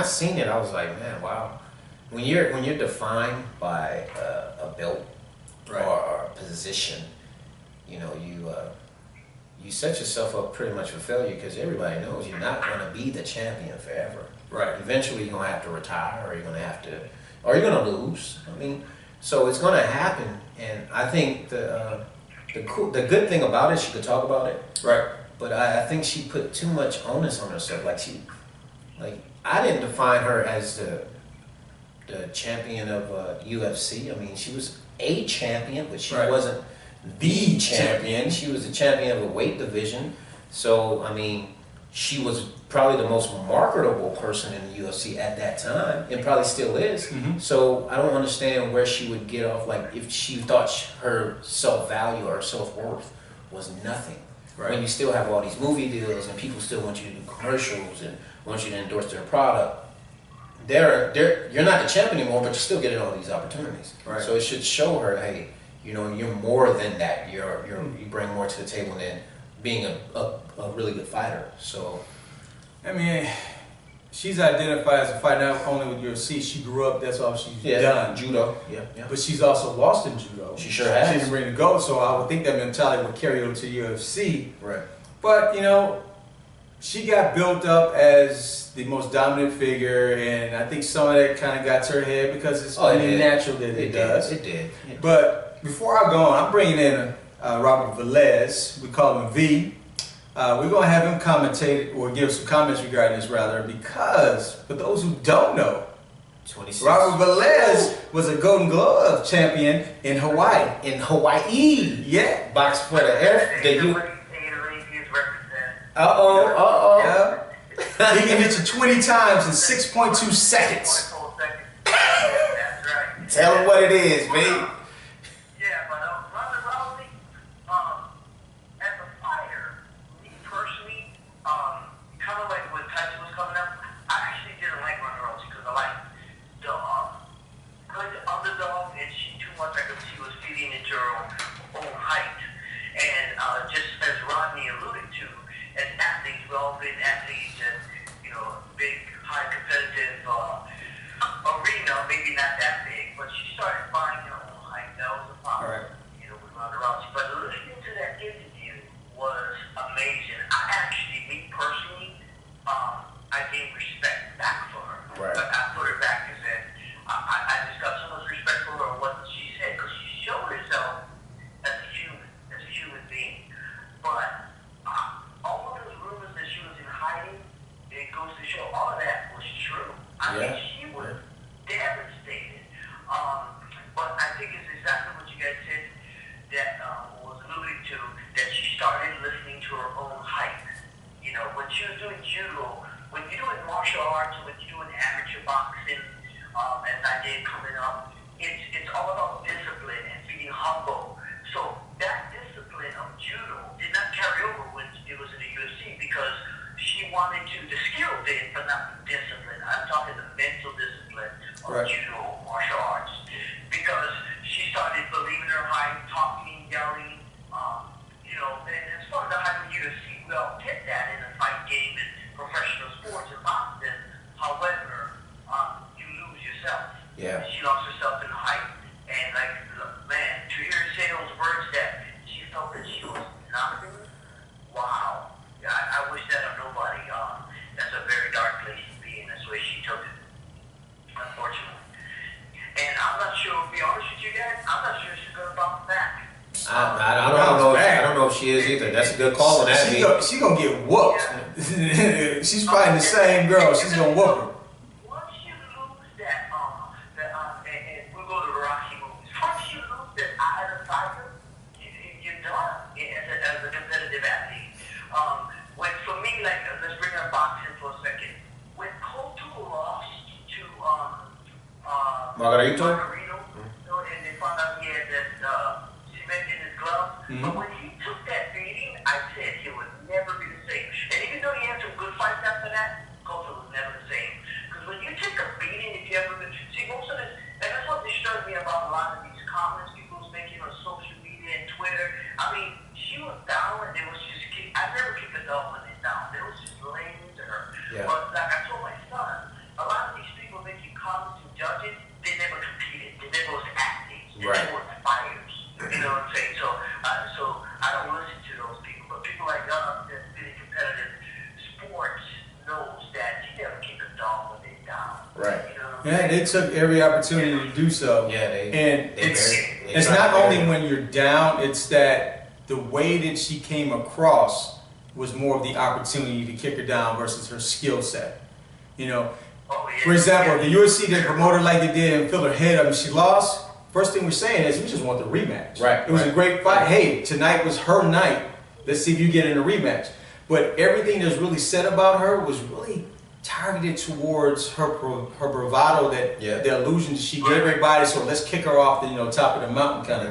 seen it, I was like, man, wow. When you're defined by a belt or a position, you know, you set yourself up pretty much for failure because everybody knows you're not going to be the champion forever. Right. Eventually, you're going to have to retire, or you're going to lose. I mean, so it's going to happen. And I think the good thing about it, she could talk about it. Right. But I think she put too much onus on herself. I didn't define her as the champion of UFC. I mean, she was a champion, but she wasn't the champion. She was the champion of a weight division. So, I mean, she was probably the most marketable person in the UFC at that time, and probably still is. Mm-hmm. So I don't understand where she would get off, like if she thought her self-value or self-worth was nothing. Right. When you still have all these movie deals and people still want you to do commercials and want you to endorse their product. You're not the champ anymore, but you're still getting all these opportunities. Right. So it should show her, hey, you know, you're more than that. You bring more to the table than being a really good fighter. So, I mean, she's identified as a fighter not only with UFC. She grew up. That's all she's done. Judo. Yeah. But she's also lost in judo. She sure has. She didn't bring the gold, so I would think that mentality would carry over to UFC. Right. But you know, she got built up as the most dominant figure, and I think some of that kind of got to her head because it's only natural that it does. It did. But before I go on, I'm bringing in Robert Velez. We call him V. We're going to have him commentate or give some comments regarding this, rather, because for those who don't know, 26. Robert Velez was a Golden Glove champion in Hawaii. Yeah. Box for the F. Yeah. He can hit you 20 times in 6.2 seconds. That's right. Tell him what it is, babe. Yeah, but Ronda Rousey, as a fighter, me personally, kind of like when Tyson was coming up, I actually didn't like Ronda Rousey because I like the underdog, and she too much. I could see was feeding into her own height, and just as Rodney alluded to, as athletes, we've all been athletes, and you know, big, high competitive arena, maybe not that big, but she started buying her own height. That was the problem, Right. you know, with Ronda Rousey. But listening to that interview was amazing. I actually, me personally, I gained respect back for her. Right. But I put her back and said, I just got so much respect for her, what she said, because she showed herself as a human being. But all of those rumors that she was in hiding, it goes to show all of that was true. I mean, she was devastated. But I think it's exactly what you guys said that was alluding to, that she started listening to her own hype. You know, when she was doing judo, when you're doing martial arts, when you're doing amateur boxing, as I did coming up, it's all about discipline and being humble. So that discipline of judo did not carry over when it was in the UFC because she wanted to, the skill did, but not the discipline. I'm talking the mental discipline of judo, martial arts. Because she started believing her hype, talking, yelling, you know, and as far as the hype of UFC, we all get that in a fight game and professional sports and boxing. However, you lose yourself. Yeah. She lost herself in the hype. And like, man, to hear her say those words that she felt that she was nothing, wow. Yeah, I wish that on nobody. That's a very dark place to be, and that's the way she took it, unfortunately. And I'm not sure, to be honest with you guys, I'm not sure she's going to bounce back. I don't know if she is either. That's a good call on that. She's going to get whooped. She's fighting the same girl. She's going to whoop her. Once you lose that, and we'll go to the Rocky movies. Once you lose that eye of the tiger, you're done as a competitive athlete. When for me, like, let's bring up boxing for a second. When Cotto lost to Margarito? And they found out he had that cement in his glove. But when he took that beating, I said he would never be the same. And even though he had some good fights after that, Cotto was never the same. Because when you take a beating, if you ever been, see, most of this, and that's what disturbs me about a lot of these comments people was making on social media and Twitter. I mean, she was down and it was just, I never kicked a dog when they're down. They was just laying into her. Yeah. But like I told my son, a lot Yeah, they took every opportunity to do so. Yeah, and they it's tried not to only bury when you're down, it's that the way that she came across was more of the opportunity to kick her down versus her skill set. You know, Oh, yeah. for example, if the UFC didn't promote her like they did and fill her head up and she lost, first thing we're saying is we just want the rematch. Right, It was right. a great fight. Hey, tonight was her night. Let's see if you get in a rematch. But everything that's really said about her was really targeted towards her bravado, that Yeah. the illusions she gave everybody. So let's kick her off the top of the mountain kind of